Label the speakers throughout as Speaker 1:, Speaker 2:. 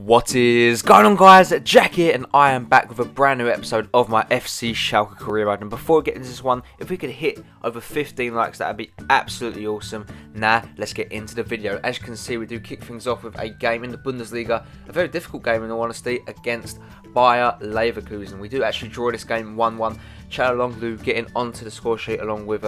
Speaker 1: What is going on, guys? Jack here, and I am back with a brand new episode of my FC Schalke career mode. And before we get into this one, if we could hit over 15 likes, that would be absolutely awesome. Now, let's get into the video. As you can see, we do kick things off with a game in the Bundesliga, a very difficult game in all honesty, against Bayer Leverkusen. We do actually draw this game 1-1. Çalhanoğlu getting onto the score sheet along with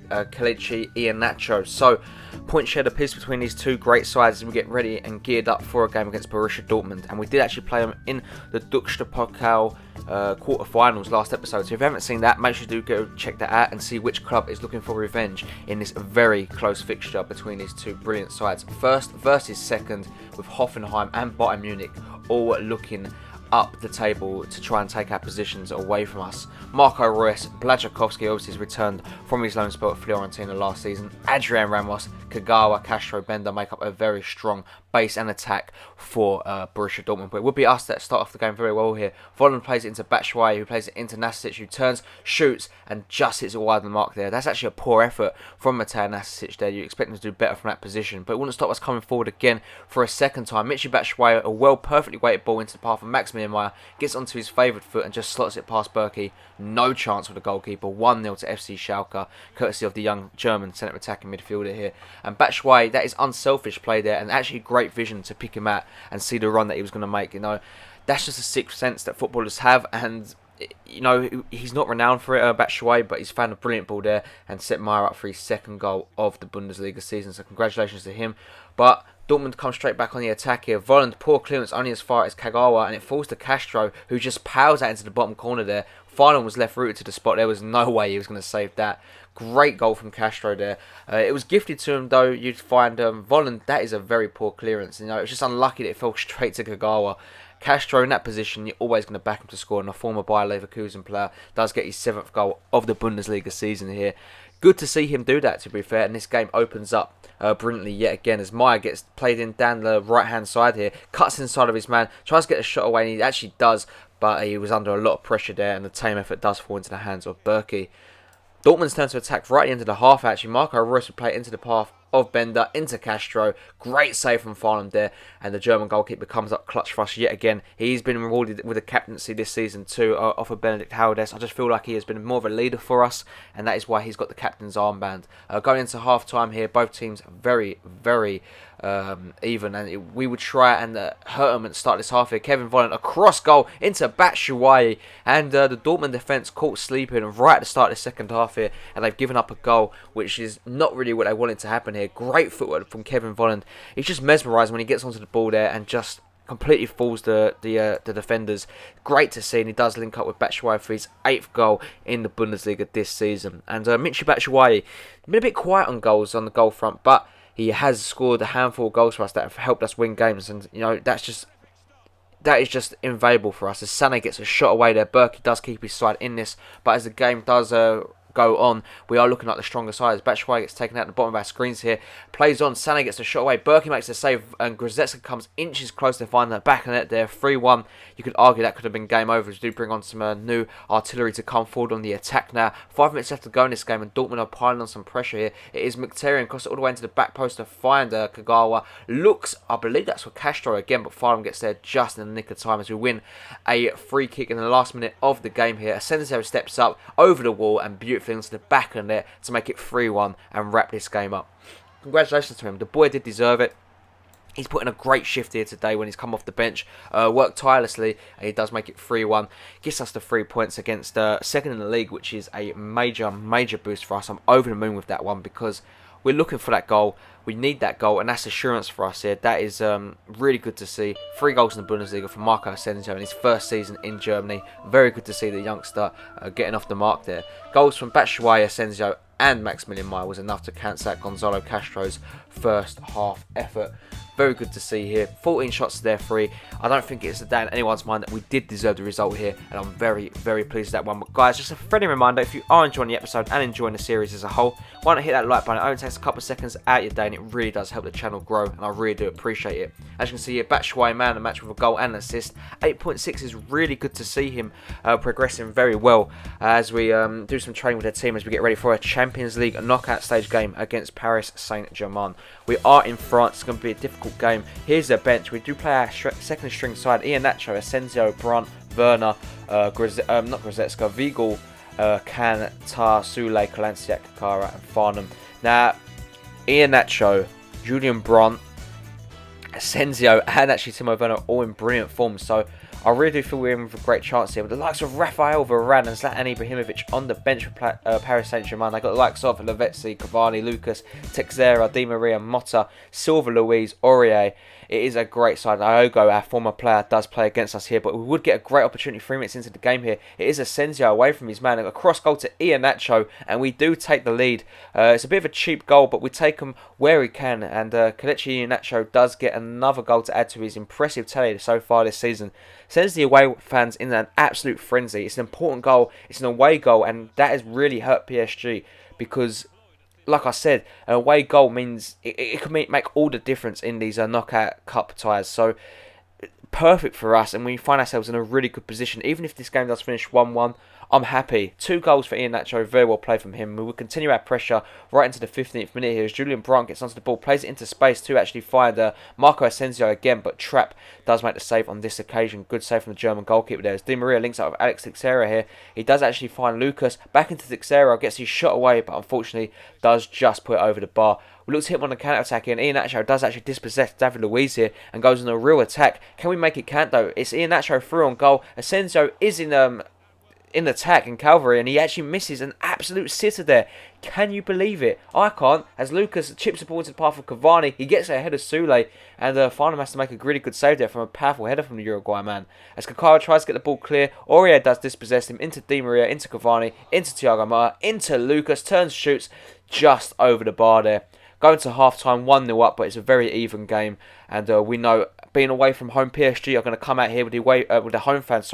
Speaker 1: Kelechi Iheanacho. So, point shared apiece between these two great sides as we get ready and geared up for a game against Borussia Dortmund. And we did actually play them in the DEUTSCH Pokal quarterfinals last episode. So if you haven't seen that, make sure you do go check that out and see which club is looking for revenge in this very close fixture between these two brilliant sides. First versus second, with Hoffenheim and Bayern Munich all looking up the table to try and take our positions away from us. Marco Reus, Blažkovski obviously has returned from his loan spell at Fiorentina last season. Adrian Ramos, Kagawa, Castro, Bender make up a very strong base and attack for Borussia Dortmund. But it would be us that start off the game very well here. Volland plays it into Batshuayi, who plays it into Nasic, who turns, shoots, and just hits it wide of the mark there. That's actually a poor effort from Mateo Nasic there. You expect him to do better from that position, but it wouldn't stop us coming forward again for a second time. Michy Batshuayi, a perfectly weighted ball into the path of Maximilian Meyer, gets onto his favoured foot and just slots it past Berkey. No chance for the goalkeeper. 1-0 to FC Schalke, courtesy of the young German centre attacking midfielder here. And Batshuayi, that is unselfish play there, and actually great vision to pick him out and see the run that he was going to make. You know, that's just a sixth sense that footballers have, and you know, he's not renowned for it, Batshuayi, but he's found a brilliant ball there and set Meyer up for his second goal of the Bundesliga season. So congratulations to him. But Dortmund comes straight back on the attack here. Volland, poor clearance only as far as Kagawa, and it falls to Castro, who just powers out into the bottom corner there. Final was left rooted to the spot. There was no way he was going to save that. Great goal from Castro there. It was gifted to him, though. You'd find Volland, that is a very poor clearance. You know, it was just unlucky that it fell straight to Kagawa. Castro in that position, you're always going to back him to score, and a former Bayer Leverkusen player does get his 7th goal of the Bundesliga season here. Good to see him do that, to be fair, and this game opens up brilliantly yet again as Meyer gets played in down the right-hand side here, cuts inside of his man, tries to get a shot away, and he actually does, but he was under a lot of pressure there, and the tame effort does fall into the hands of Berkey. Dortmund's turn to attack right into the half, actually. Marco Reus would play it into the path of Bender, into Castro. Great save from Farnham there, and the German goalkeeper comes up clutch for us yet again. He's been rewarded with a captaincy this season too, off of Benedict Haldes. I just feel like he has been more of a leader for us, and that is why he's got the captain's armband. Going into half-time here, both teams very, very even, and we would try and hurt them at the start of this half here. Kevin Volland, a cross goal into Batshuayi, and the Dortmund defence caught sleeping right at the start of the second half here, and they've given up a goal, which is not really what they wanted to happen here. Great footwork from Kevin Volland. He's just mesmerising when he gets onto the ball there and just completely fools the defenders. Great to see, and he does link up with Batshuayi for his 8th goal in the Bundesliga this season. And Michy Batshuayi, been a bit quiet on goals on the goal front, but he has scored a handful of goals for us that have helped us win games, and you know, that is just invaluable for us. As Sané gets a shot away there, Berkey does keep his side in this, but as the game does go on, we are looking like the stronger side. Batshuayi gets taken out at the bottom of our screens here, plays on, Sané gets a shot away, Berkey makes a save, and Grzeska comes inches close to find the back of the net there. 3-1. You could argue that could have been game over, as we do bring on some new artillery to come forward on the attack now. 5 minutes left to go in this game, and Dortmund are piling on some pressure here. It is Mkhitaryan across all the way into the back post to find Kagawa. Looks, I believe that's for Castro again, but Farnham gets there just in the nick of time as we win a free kick in the last minute of the game here. Asensio steps up over the wall and beautifully into the back of the net to make it 3-1 and wrap this game up. Congratulations to him. The boy did deserve it. He's put in a great shift here today when he's come off the bench. Worked tirelessly, and he does make it 3-1. Gets us the 3 points against second in the league, which is a major, major boost for us. I'm over the moon with that one because we're looking for that goal. We need that goal, and that's assurance for us here. That is really good to see. 3 goals in the Bundesliga for Marco Asensio in his first season in Germany. Very good to see the youngster getting off the mark there. Goals from Batshuayi, Asensio, and Maximilian Meyer was enough to cancel out Gonzalo Castro's first half effort. Very good to see here. 14 shots to their 3. I don't think it's a doubt in anyone's mind that we did deserve the result here, and I'm very, very pleased with that one. But guys, just a friendly reminder, if you are enjoying the episode and enjoying the series as a whole, why not hit that like button? It only takes a couple of seconds out of your day, and it really does help the channel grow, and I really do appreciate it. As you can see here, Batshuayi man the match with a goal and an assist. 8.6 is really good to see him progressing very well as we do some training with their team as we get ready for a Champions League knockout stage game against Paris Saint-Germain. We are in France. It's going to be a difficult difficult game. Here's their bench. We do play our second string side: Iheanacho, Asensio, Brandt, Werner, not Grzeska, Vigal, Can, Tar, Sule, Kolansiak, Kakara, and Farnham. Now, Iheanacho, Julian Brandt, Asensio, and actually Timo Werner all in brilliant form. So I really do feel we're in with a great chance here. With the likes of Rafael Varane and Zlatan Ibrahimovic on the bench for Paris Saint-Germain. They got the likes of Lavezzi, Cavani, Lucas, Texera, Di Maria, Motta, Silva, Luiz, Aurier. It is a great side. Iogo, our former player, does play against us here, but we would get a great opportunity 3 minutes into the game here. It is Asensio away from his man, a cross goal to Iheanacho, and we do take the lead. It's a bit of a cheap goal, but we take him where he can, and Kelechi Iheanacho does get another goal to add to his impressive tally so far this season. Sends the away fans in an absolute frenzy. It's an important goal, it's an away goal, and that has really hurt PSG because, like I said, an away goal means it can make all the difference in these knockout cup ties. So perfect for us, and we find ourselves in a really good position. Even if this game does finish 1-1, I'm happy. 2 goals for Iheanacho, very well played from him. We will continue our pressure right into the 15th minute here as Julian Brandt gets onto the ball, plays it into space to actually find Marco Asensio again, but Trapp does make the save on this occasion. Good save from the German goalkeeper there as Di Maria links up with Alex Texera here. He does actually find Lucas back into Texera, gets his shot away, but unfortunately does just put it over the bar. We look to hit him on the counter-attack here, and Iheanacho does actually dispossess David Luiz here and goes on a real attack. Can we make it count though? It's Iheanacho through on goal. Asensio is in attack in Calvary, and he actually misses an absolute sitter there. Can you believe it? I can't. As Lucas chips the ball into the path of Cavani, he gets ahead of Sule, and Farnham has to make a really good save there from a powerful header from the Uruguay man. As Kakara tries to get the ball clear, Aurier does dispossess him into Di Maria, into Cavani, into Thiago Motta, into Lucas, turns, shoots just over the bar there. Going to half-time, 1-0 up, but it's a very even game, and we know being away from home, PSG are going to come out here with the home fans,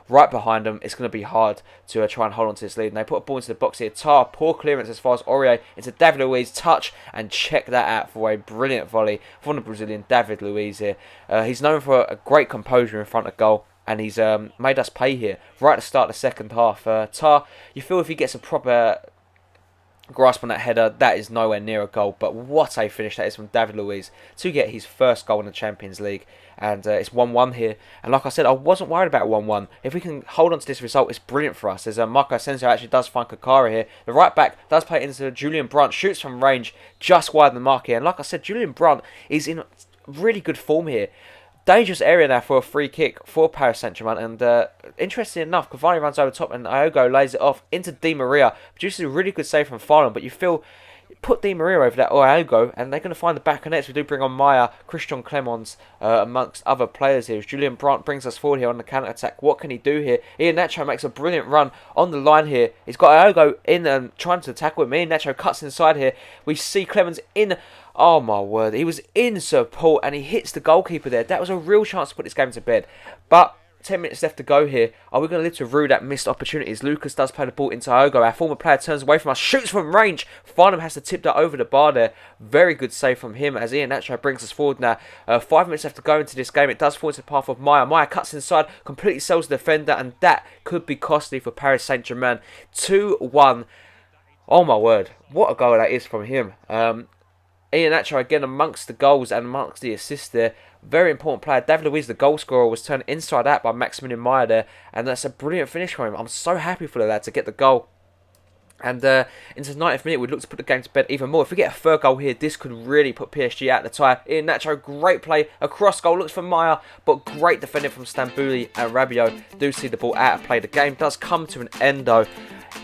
Speaker 1: right behind them. It's going to be hard to try and hold on to this lead. And they put a ball into the box here. Tar, poor clearance as far as Aurier into David Luiz. Touch and check that out for a brilliant volley from the Brazilian David Luiz here. He's known for a great composure in front of goal, and he's made us pay here right at the start of the second half. Tar, you feel if he gets a proper grasp on that header, that is nowhere near a goal, but what a finish that is from David Luiz to get his first goal in the Champions League. And it's 1-1 here, and like I said, I wasn't worried about 1-1. If we can hold on to this result, it's brilliant for us. As Marco Asensio actually does find Kakara here, the right back does play it into Julian Brandt, shoots from range just wide of the mark here, and like I said, Julian Brandt is in really good form here. Dangerous area now for a free kick for Paris Saint-Germain, and interesting enough, Cavani runs over top and Iogo lays it off into Di Maria, produces a really good save from Farnham, but you feel, put Di Maria over that or Iogo, and they're going to find the back of nets. We do bring on Maya, Christian Clemens, amongst other players here. Julian Brandt brings us forward here on the counter-attack. What can he do here? Iheanacho makes a brilliant run on the line here. He's got Iogo in and trying to tackle him. Iheanacho cuts inside here. We see Clemens in. Oh my word, he was in support and he hits the goalkeeper there. That was a real chance to put this game to bed. But 10 minutes left to go here. Are we going to live to rue that missed opportunities? Lucas does play the ball into Iogo. Our former player turns away from us, shoots from range. Farnham has to tip that over the bar there. Very good save from him as Iheanacho brings us forward now. 5 minutes left to go into this game. It does fall into the path of Maya. Maya cuts inside, completely sells the defender, and that could be costly for Paris Saint-Germain. 2-1. Oh my word, what a goal that is from him. Iheanacho again amongst the goals and amongst the assists there. Very important player. David Luiz, the goal scorer, was turned inside out by Maximilian Meyer there. And that's a brilliant finish from him. I'm so happy for the lad to get the goal. And into the 90th minute, we'd look to put the game to bed even more. If we get a third goal here, this could really put PSG out the tie. Iheanacho, great play. A cross goal, looks for Meyer. But great defending from Stambouli and Rabiot. Do see the ball out of play. The game does come to an end though.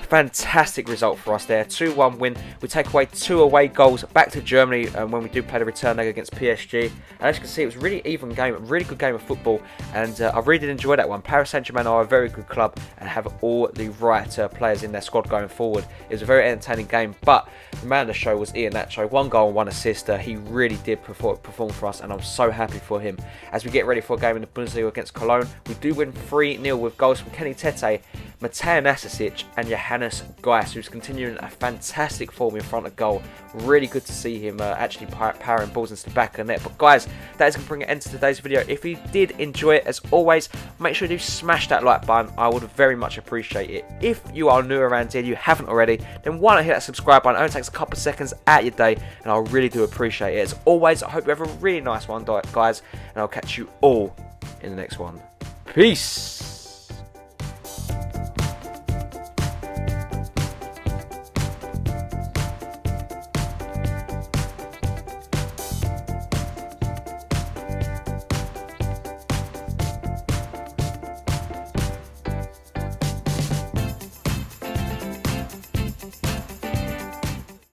Speaker 1: Fantastic result for us there. 2-1 win. We take away 2 away goals back to Germany when we do play the return leg against PSG. And as you can see, it was a really even game, a really good game of football. And I really did enjoy that one. Paris Saint-Germain are a very good club and have all the right players in their squad going forward. It was a very entertaining game, but the man of the show was Iheanacho. 1 goal and 1 assist. He really did perform for us, and I'm so happy for him. As we get ready for a game in the Bundesliga against Cologne, we do win 3-0 with goals from Kenny Tete, Matej Nastasic and Johannes Geis, who's continuing a fantastic form in front of goal. Really good to see him actually powering balls into the back of the net. But guys, that is going to bring an end to today's video. If you did enjoy it, as always, make sure you do smash that like button. I would very much appreciate it. If you are new around here, you haven't already, then why not hit that subscribe button? It only takes a couple of seconds out of your day, and I really do appreciate it. As always, I hope you have a really nice one, guys, and I'll catch you all in the next one. Peace!